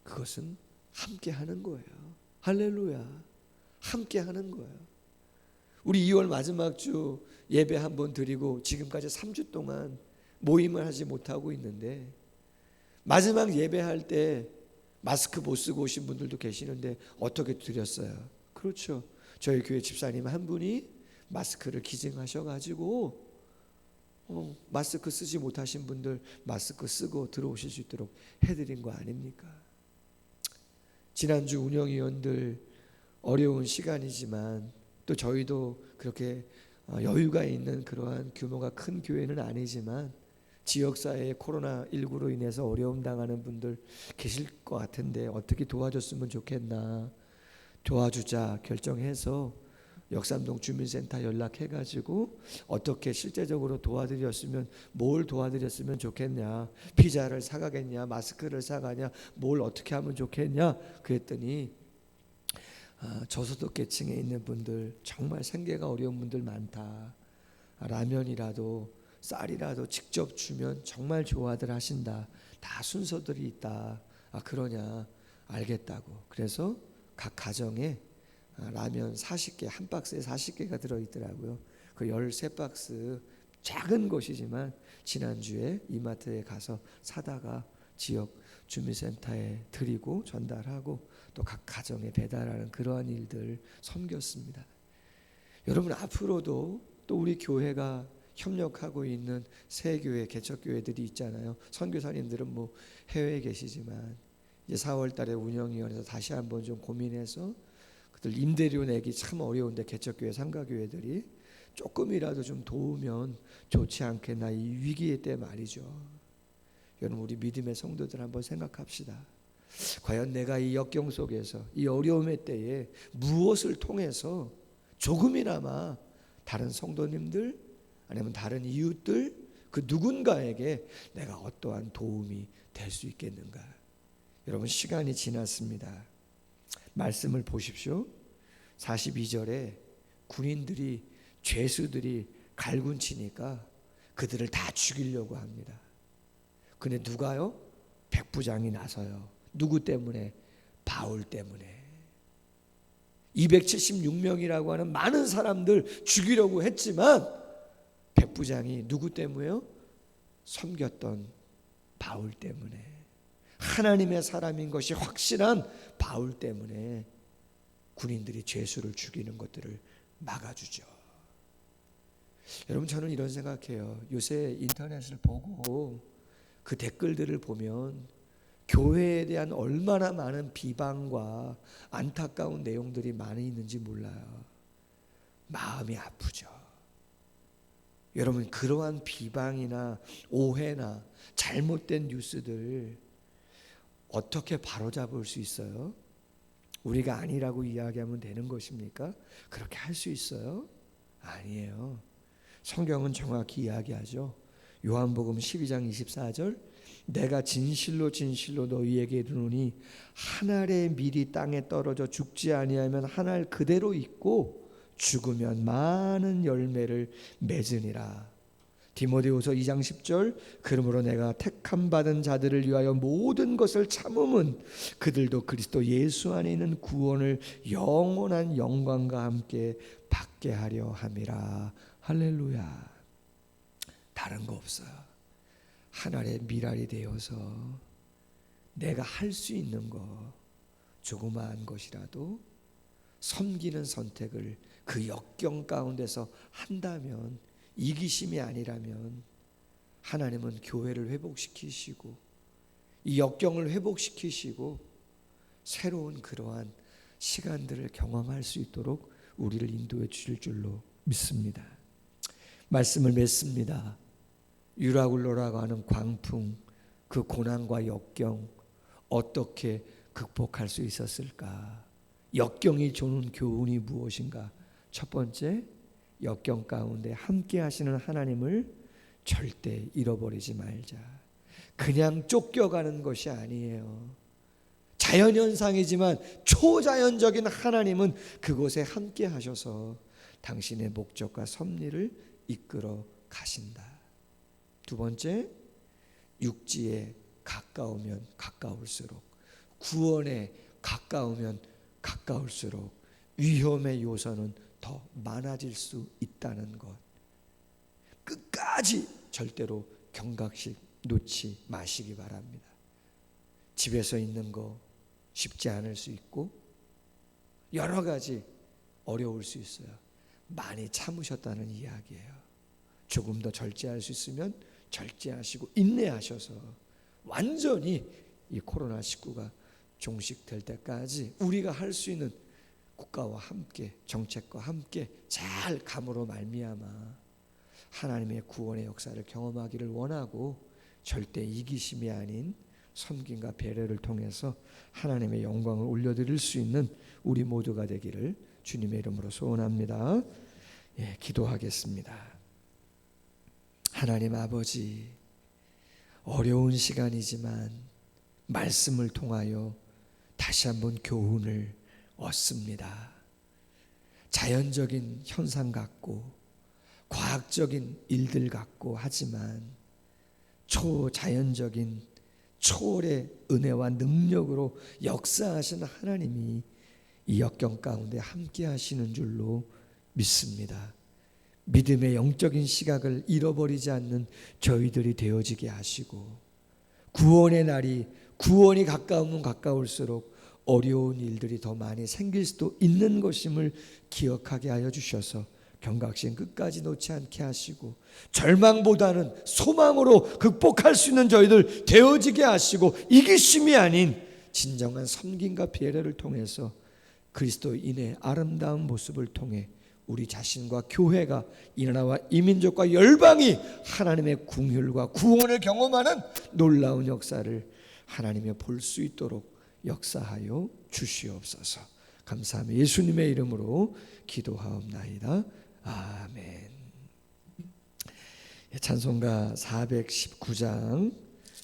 그것은 함께 하는 거예요. 할렐루야. 함께 하는 거예요. 우리 2월 마지막 주 예배 한번 드리고 지금까지 3주 동안 모임을 하지 못하고 있는데, 마지막 예배할 때 마스크 못 쓰고 오신 분들도 계시는데 어떻게 드렸어요? 그렇죠. 저희 교회 집사님 한 분이 마스크를 기증하셔가지고 마스크 쓰지 못하신 분들 마스크 쓰고 들어오실 수 있도록 해드린 거 아닙니까? 지난주 운영위원들 어려운 시간이지만, 또 저희도 그렇게 여유가 있는 그러한 규모가 큰 교회는 아니지만 지역사회에 코로나19로 인해서 어려움 당하는 분들 계실 것 같은데 어떻게 도와줬으면 좋겠나, 도와주자 결정해서 역삼동 주민센터 연락해가지고 어떻게 실제적으로 도와드렸으면, 뭘 도와드렸으면 좋겠냐, 피자를 사가겠냐, 마스크를 사가냐, 뭘 어떻게 하면 좋겠냐 그랬더니 저소득계층에 있는 분들, 정말 생계가 어려운 분들 많다. 라면이라도 쌀이라도 직접 주면 정말 좋아들 하신다. 다 순서들이 있다. 그러냐, 알겠다고. 그래서 각 가정에 라면 40개, 한 박스에 40개가 들어있더라고요. 그 13박스 작은 곳이지만 지난주에 이마트에 가서 사다가 지역 주민센터에 드리고 전달하고 또 각 가정에 배달하는 그러한 일들 섬겼습니다. 여러분, 앞으로도 또 우리 교회가 협력하고 있는 새 교회, 개척교회들이 있잖아요. 선교사님들은 뭐 해외에 계시지만 이제 4월 달에 운영위원회에서 다시 한번 좀 고민해서 그들 임대료 내기 참 어려운데 개척교회, 상가교회들이 조금이라도 좀 도우면 좋지 않겠나, 이 위기의 때 말이죠. 여러분, 우리 믿음의 성도들 한번 생각합시다. 과연 내가 이 역경 속에서 이 어려움의 때에 무엇을 통해서 조금이나마 다른 성도님들 아니면 다른 이웃들 그 누군가에게 내가 어떠한 도움이 될 수 있겠는가. 여러분, 시간이 지났습니다. 말씀을 보십시오. 42절에 군인들이, 죄수들이 갈군치니까 그들을 다 죽이려고 합니다. 근데 누가요? 백부장이 나서요. 누구 때문에? 바울 때문에. 276명이라고 하는 많은 사람들 죽이려고 했지만 백부장이 누구 때문에요? 섬겼던 바울 때문에, 하나님의 사람인 것이 확실한 바울 때문에 군인들이 죄수를 죽이는 것들을 막아주죠. 여러분, 저는 이런 생각해요. 요새 인터넷을 보고 그 댓글들을 보면 교회에 대한 얼마나 많은 비방과 안타까운 내용들이 많이 있는지 몰라요. 마음이 아프죠. 여러분, 그러한 비방이나 오해나 잘못된 뉴스들 어떻게 바로잡을 수 있어요? 우리가 아니라고 이야기하면 되는 것입니까? 그렇게 할 수 있어요? 아니에요. 성경은 정확히 이야기하죠. 요한복음 12장 24절, 내가 진실로 진실로 너희에게 이르노니 한 알의 밀이 땅에 떨어져 죽지 아니하면 한 알 그대로 있고 죽으면 많은 열매를 맺으니라. 디모데후서 2장 10절, 그러므로 내가 택함 받은 자들을 위하여 모든 것을 참음은 그들도 그리스도 예수 안에 있는 구원을 영원한 영광과 함께 받게 하려 함이라. 할렐루야. 다른 거 없어요. 하나의 밀알이 되어서 내가 할 수 있는 거, 조그마한 것이라도 섬기는 선택을 그 역경 가운데서 한다면, 이기심이 아니라면 하나님은 교회를 회복시키시고 이 역경을 회복시키시고 새로운 그러한 시간들을 경험할 수 있도록 우리를 인도해 주실 줄로 믿습니다. 말씀을 맺습니다. 유라굴로라고 하는 광풍, 그 고난과 역경 어떻게 극복할 수 있었을까? 역경이 주는 교훈이 무엇인가? 첫 번째, 역경 가운데 함께 하시는 하나님을 절대 잃어버리지 말자. 그냥 쫓겨가는 것이 아니에요. 자연현상이지만 초자연적인 하나님은 그곳에 함께 하셔서 당신의 목적과 섭리를 이끌어 가신다. 두 번째, 육지에 가까우면 가까울수록, 구원에 가까우면 가까울수록 위험의 요소는 더 많아질 수 있다는 것. 끝까지 절대로 경각심 놓지 마시기 바랍니다. 집에서 있는 거 쉽지 않을 수 있고 여러 가지 어려울 수 있어요. 많이 참으셨다는 이야기예요. 조금 더 절제할 수 있으면 절제하시고 인내하셔서 완전히 이 코로나19가 종식될 때까지 우리가 할 수 있는 국가와 함께, 정책과 함께 잘 감으로 말미암아 하나님의 구원의 역사를 경험하기를 원하고, 절대 이기심이 아닌 섬김과 배려를 통해서 하나님의 영광을 올려드릴 수 있는 우리 모두가 되기를 주님의 이름으로 소원합니다. 기도하겠습니다. 하나님 아버지, 어려운 시간이지만 말씀을 통하여 다시 한번 교훈을 얻습니다. 자연적인 현상 같고 과학적인 일들 같고 하지만 초자연적인 초월의 은혜와 능력으로 역사하시는 하나님이 이 역경 가운데 함께 하시는 줄로 믿습니다. 믿음의 영적인 시각을 잃어버리지 않는 저희들이 되어지게 하시고, 구원의 날이, 구원이 가까우면 가까울수록 어려운 일들이 더 많이 생길 수도 있는 것임을 기억하게 하여 주셔서 경각심 끝까지 놓지 않게 하시고, 절망보다는 소망으로 극복할 수 있는 저희들 되어지게 하시고, 이기심이 아닌 진정한 섬김과 배려를 통해서 그리스도인의 아름다운 모습을 통해 우리 자신과 교회가, 이 나라와 이 민족과 열방이 하나님의 긍휼과 구원을 경험하는 놀라운 역사를 하나님이 볼 수 있도록 역사하여 주시옵소서. 감사하며 예수님의 이름으로 기도하옵나이다. 아멘. 찬송가 419장,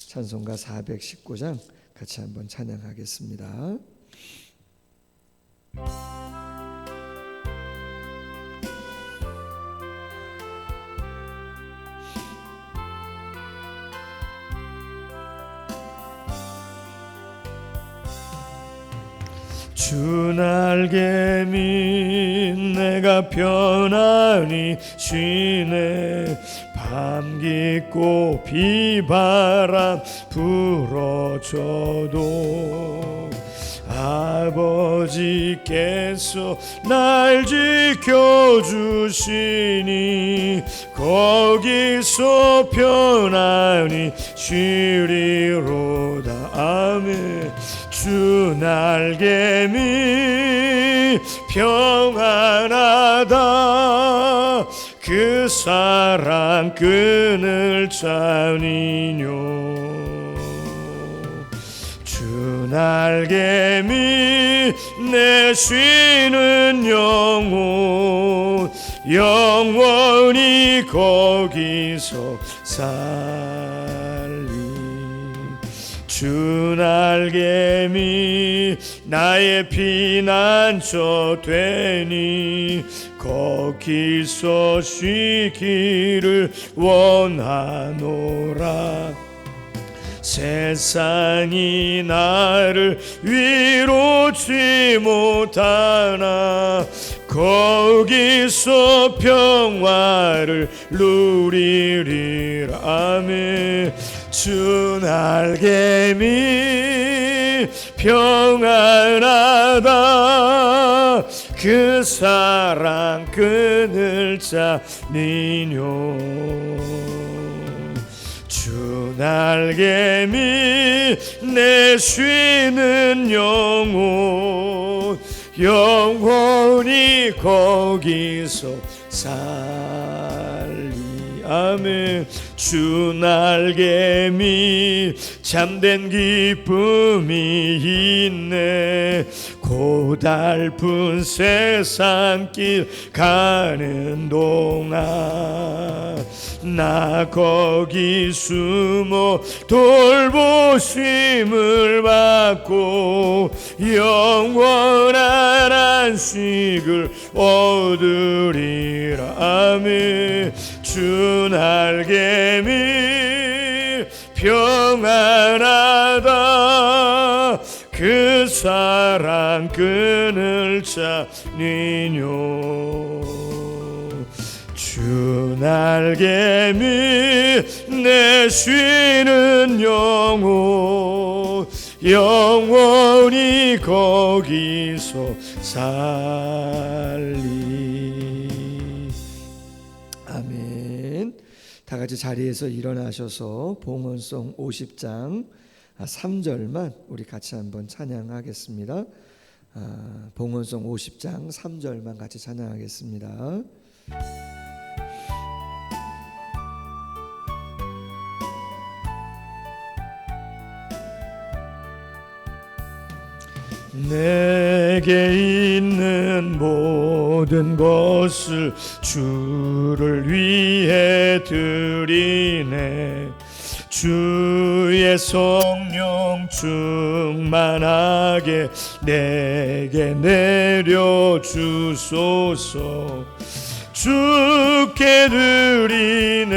찬송가 419장 같이 한번 찬양하겠습니다. 주 날개민 내가 편안히 쉬네. 밤 깊고 비바람 불어줘도 아버지께서 날 지켜주시니 거기서 편안히 쉬리로다. 아멘. 주 날개미 평안하다. 그 사랑 끈을 잡니뇨. 주 날개미 내 쉬는 영혼 영원히 거기서 살리. 주 날개미 나의 피난처 되니 거기서 쉬기를 원하노라. 세상이 나를 위로치 못하나 거기서 평화를 누리리라. 아멘. 주 날개미 평안하다. 그 사랑 끈을 잡니뇨. 주 날개미 내 쉬는 영혼 영원히 거기서 살리. 아멘. 주 날개미 참된 기쁨이 있네. 고달픈 세상길 가는 동안 나 거기 숨어 돌보심을 받고 영원한 안식을 얻으리라. 아멘. 주 날개미 평안하다. 그 사랑 끈을 잡니뇨. 주 날개미 내 쉬는 영혼 영원히 거기서 살리. 아멘. 다 같이 자리에서 일어나셔서 봉헌송 50장 3절만 우리 같이 한번 찬양하겠습니다. 봉헌송 50장 3절만 같이 찬양하겠습니다. 내게 있는 모든 것을 주를 위해 드리네. 주의 성령 충만하게 내게 내려주소서. 주께 드리네.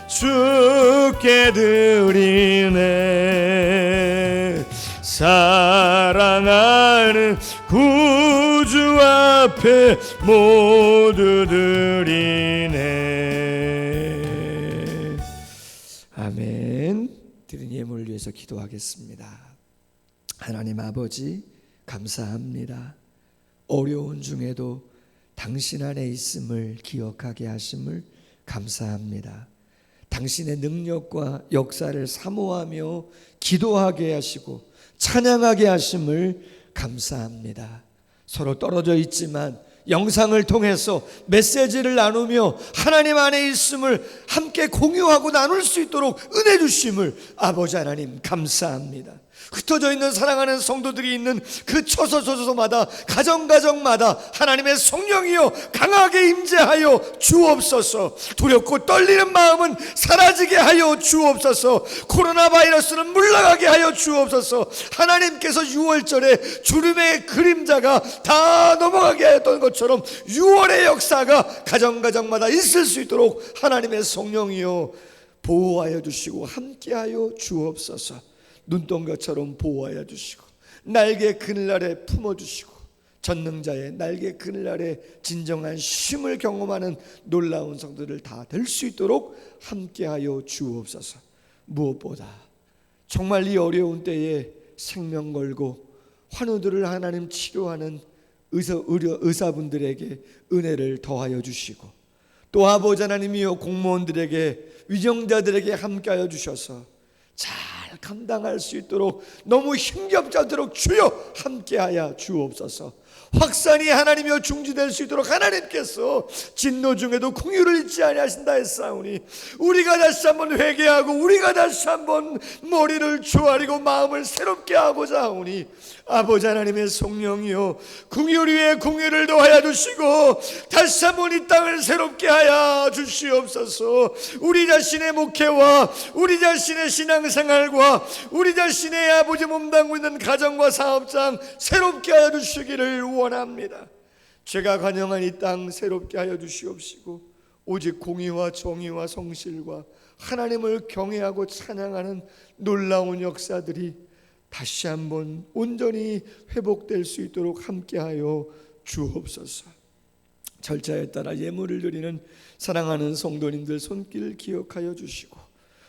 주께 드리네. 사랑하는 앞에 모두 드리네. 아멘. 드린 예물을 위해서 기도하겠습니다. 하나님 아버지, 감사합니다. 어려운 중에도 당신 안에 있음을 기억하게 하심을 감사합니다. 당신의 능력과 역사를 사모하며 기도하게 하시고 찬양하게 하심을 감사합니다. 서로 떨어져 있지만 영상을 통해서 메시지를 나누며 하나님 안에 있음을 함께 공유하고 나눌 수 있도록 은혜 주심을 아버지 하나님 감사합니다. 흩어져 있는 사랑하는 성도들이 있는 그 처소처소마다 가정가정마다 하나님의 성령이여 강하게 임재하여 주옵소서. 두렵고 떨리는 마음은 사라지게 하여 주옵소서. 코로나 바이러스는 물러가게 하여 주옵소서. 하나님께서 6월절에 주름의 그림자가 다 넘어가게 하였던 것처럼 6월의 역사가 가정가정마다 있을 수 있도록 하나님의 성령이여 보호하여 주시고 함께하여 주옵소서. 눈동자처럼 보호하여 주시고 날개 그늘날에 품어주시고 전능자의 날개 그늘날에 진정한 쉼을 경험하는 놀라운 성도들 다 될 수 있도록 함께하여 주옵소서. 무엇보다 정말 이 어려운 때에 생명 걸고 환우들을 하나님 치료하는 의사분들에게 은혜를 더하여 주시고 또 아버지 하나님이여 공무원들에게 위정자들에게 함께하여 주셔서 잘 감당할 수 있도록 너무 힘겹지 않도록 주여 함께하여 주옵소서. 확산이 하나님이여 중지될 수 있도록 하나님께서 진노 중에도 긍휼을 잊지 아니하신다 했사오니 우리가 다시 한번 회개하고 우리가 다시 한번 머리를 조아리고 마음을 새롭게 하고자 하오니 아버지 하나님의 성령이여 긍휼 위에 긍휼을 더하여 주시고 다시 한번 이 땅을 새롭게 하여 주시옵소서. 우리 자신의 목회와 우리 자신의 신앙생활과 우리 자신의 아버지 몸담고 있는 가정과 사업장 새롭게 하여 주시기를 원합니다. 죄가 관영한 이 땅 새롭게 하여 주시옵시고 오직 공의와 정의와 성실과 하나님을 경외하고 찬양하는 놀라운 역사들이 다시 한번 온전히 회복될 수 있도록 함께하여 주옵소서. 절차에 따라 예물을 드리는 사랑하는 성도님들 손길 기억하여 주시고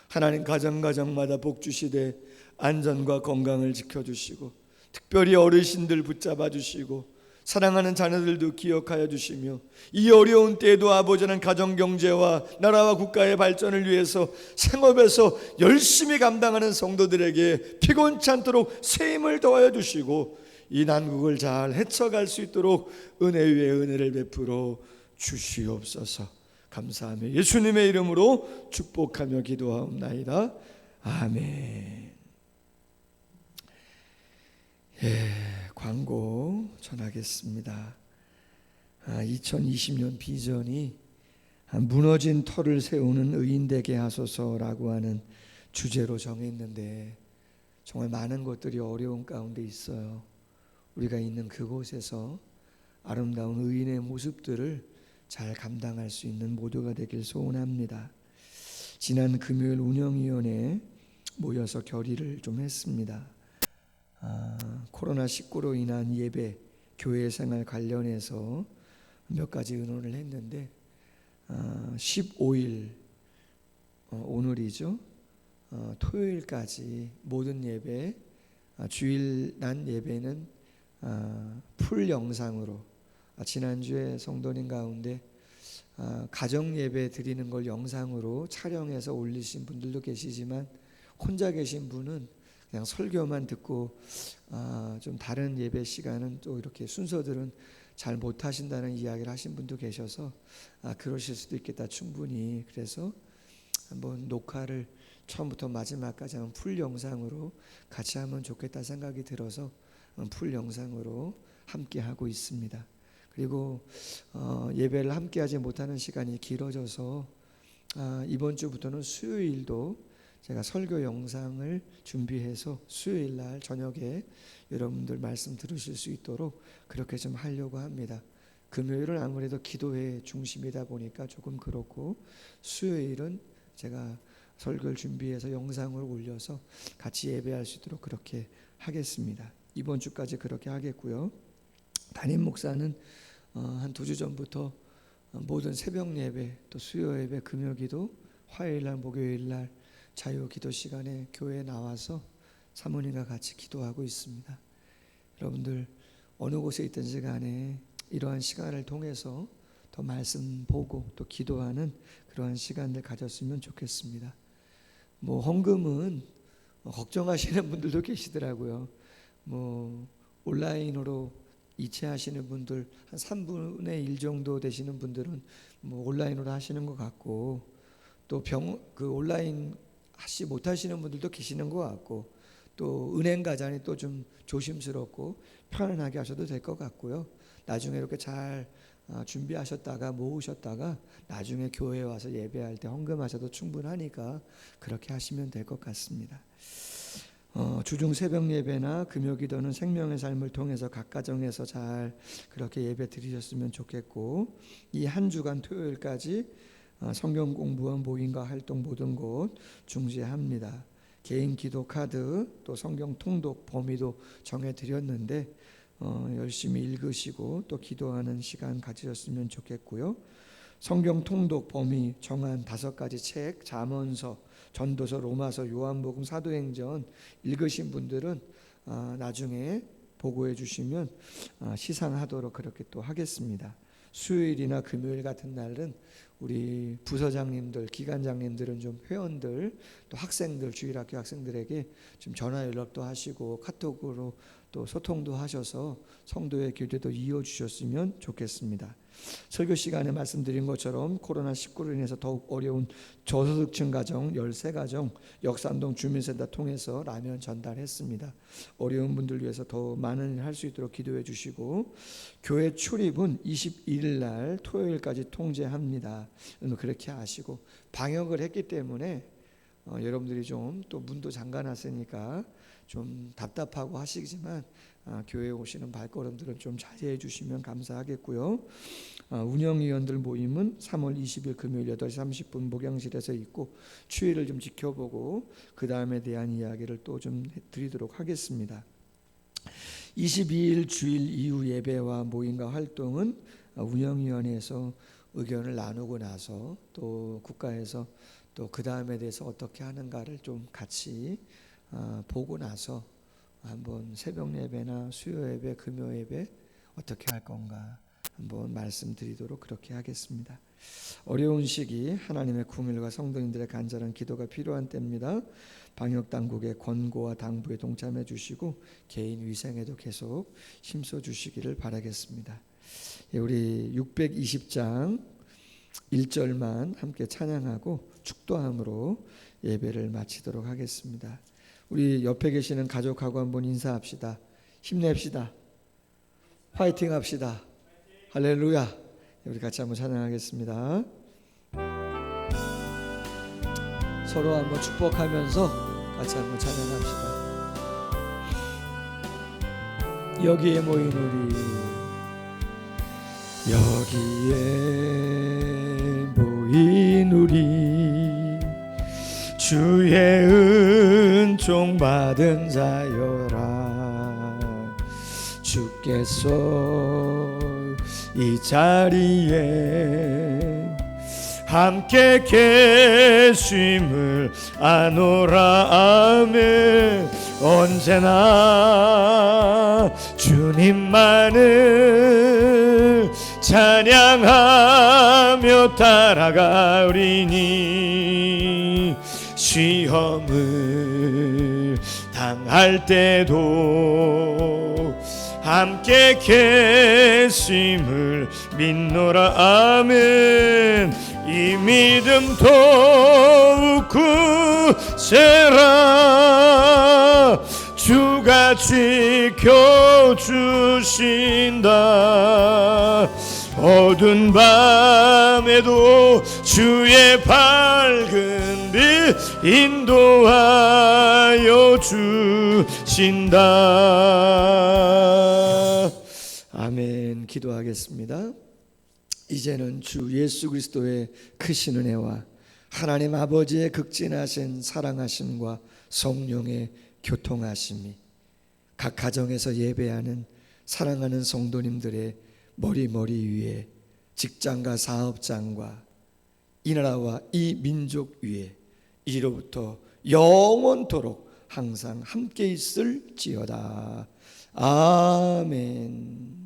하나님 가정가정마다 복 주시되 안전과 건강을 지켜주시고 특별히 어르신들 붙잡아 주시고 사랑하는 자녀들도 기억하여 주시며 이 어려운 때에도 아버지는 가정경제와 나라와 국가의 발전을 위해서 생업에서 열심히 감당하는 성도들에게 피곤치 않도록 새 힘을 더하여 주시고 이 난국을 잘 헤쳐갈 수 있도록 은혜 위에 은혜를 베풀어 주시옵소서. 감사하며 예수님의 이름으로 축복하며 기도하옵나이다. 아멘. 광고 전하겠습니다. 2020년 비전이 무너진 터를 세우는 의인 되게 하소서라고 하는 주제로 정했는데 정말 많은 것들이 어려운 가운데 있어요. 우리가 있는 그곳에서 아름다운 의인의 모습들을 잘 감당할 수 있는 모두가 되길 소원합니다. 지난 금요일 운영위원회에 모여서 결의를 좀 했습니다. 코로나19로 인한 예배, 교회 생활 관련해서 몇 가지 의논을 했는데 15일 오늘이죠. 토요일까지 모든 예배, 주일 난 예배는 풀 영상으로 지난주에 성도님 가운데 가정 예배 드리는 걸 영상으로 촬영해서 올리신 분들도 계시지만 혼자 계신 분은 그냥 설교만 듣고 좀 다른 예배 시간은 또 이렇게 순서들은 잘 못하신다는 이야기를 하신 분도 계셔서 그러실 수도 있겠다 충분히. 그래서 한번 녹화를 처음부터 마지막까지 한번 풀 영상으로 같이 하면 좋겠다 생각이 들어서 풀 영상으로 함께 하고 있습니다. 그리고 예배를 함께 하지 못하는 시간이 길어져서 이번 주부터는 수요일도 제가 설교 영상을 준비해서 수요일 날 저녁에 여러분들 말씀 들으실 수 있도록 그렇게 좀 하려고 합니다. 금요일은 아무래도 기도회 중심이다 보니까 조금 그렇고 수요일은 제가 설교를 준비해서 영상을 올려서 같이 예배할 수 있도록 그렇게 하겠습니다. 이번 주까지 그렇게 하겠고요. 담임 목사는 한 2주 전부터 모든 새벽 예배, 또 수요 예배, 금요기도, 화요일날, 목요일날 자유 기도 시간에 교회에 나와서 사모님과 같이 기도하고 있습니다. 여러분들 어느 곳에 있든지 간에 이러한 시간을 통해서 더 말씀 보고 또 기도하는 그러한 시간들 가졌으면 좋겠습니다. 헌금은 걱정하시는 분들도 계시더라고요. 온라인으로 이체하시는 분들 한 3분의 1 정도 되시는 분들은 온라인으로 하시는 것 같고, 또 온라인 하시 못하시는 분들도 계시는 것 같고, 또 은행 가자니 또 좀 조심스럽고 편안하게 하셔도 될 것 같고요. 나중에 이렇게 잘 준비하셨다가 모으셨다가 나중에 교회에 와서 예배할 때 헌금하셔도 충분하니까 그렇게 하시면 될 것 같습니다. 주중 새벽 예배나 금요기도는 생명의 삶을 통해서 각 가정에서 잘 그렇게 예배 드리셨으면 좋겠고, 이 한 주간 토요일까지 성경 공부와 모임과 활동 모든 곳 중지합니다. 개인 기도 카드 또 성경 통독 범위도 정해드렸는데 열심히 읽으시고 또 기도하는 시간 가지셨으면 좋겠고요. 성경 통독 범위 정한 5가지 책, 잠언서, 전도서, 로마서, 요한복음, 사도행전 읽으신 분들은 나중에 보고해 주시면 시상하도록 그렇게 또 하겠습니다. 수요일이나 금요일 같은 날은 우리 부서장님들, 기관장님들은 좀 회원들, 또 학생들, 주일학교 학생들에게 좀 전화 연락도 하시고 카톡으로 또 소통도 하셔서 성도의 교제도 이어주셨으면 좋겠습니다. 설교 시간에 말씀드린 것처럼 코로나19로 인해서 더욱 어려운 저소득층 가정 13가정 역삼동 주민센터 통해서 라면 전달했습니다. 어려운 분들 위해서 더 많은 일 할 수 있도록 기도해 주시고, 교회 출입은 21일 날 토요일까지 통제합니다. 그렇게 아시고, 방역을 했기 때문에 여러분들이 좀 또 문도 잠가놨으니까 좀 답답하고 하시지만 교회에 오시는 발걸음들은 좀 자제해 주시면 감사하겠고요. 운영위원들 모임은 3월 20일 금요일 8시 30분 목양실에서 있고, 추위를 좀 지켜보고 그 다음에 대한 이야기를 또 좀 드리도록 하겠습니다. 22일 주일 이후 예배와 모임과 활동은 운영위원회에서 의견을 나누고 나서 또 국가에서 또 그 다음에 대해서 어떻게 하는가를 좀 같이 보고 나서 한번 새벽 예배나 수요 예배, 금요 예배 어떻게 할 건가 한번 말씀드리도록 그렇게 하겠습니다. 어려운 시기 하나님의 궁일과 성도님들의 간절한 기도가 필요한 때입니다. 방역 당국의 권고와 당부에 동참해 주시고 개인 위생에도 계속 힘써 주시기를 바라겠습니다. 우리 620장 1절만 함께 찬양하고 축도함으로 예배를 마치도록 하겠습니다. 우리 옆에 계시는 가족하고 한번 인사합시다. 힘냅시다. 화이팅 합시다. 할렐루야. 우리 같이 한번 찬양하겠습니다. 서로 한번 축복하면서 같이 한번 찬양합시다. 여기에 모인 우리, 여기에 모인 우리, 주의 은총 받은 자여라. 주께서 이 자리에 함께 계심을 아노라. 아멘. 언제나 주님만을 찬양하며 따라가리니, 시험을 당할 때도 함께 계심을 믿노라. 아멘. 이 믿음 더욱 굳세라. 주가 지켜주신다. 어두운 밤에도 주의 밝은 빛 인도하여 주신다. 아멘. 기도하겠습니다. 이제는 주 예수 그리스도의 크신 은혜와 하나님 아버지의 극진하신 사랑하심과 성령의 교통하심이 각 가정에서 예배하는 사랑하는 성도님들의 머리 위에 직장과 사업장과 이 나라와 이 민족 위에 이로부터 영원토록 항상 함께 있을지어다. 아멘.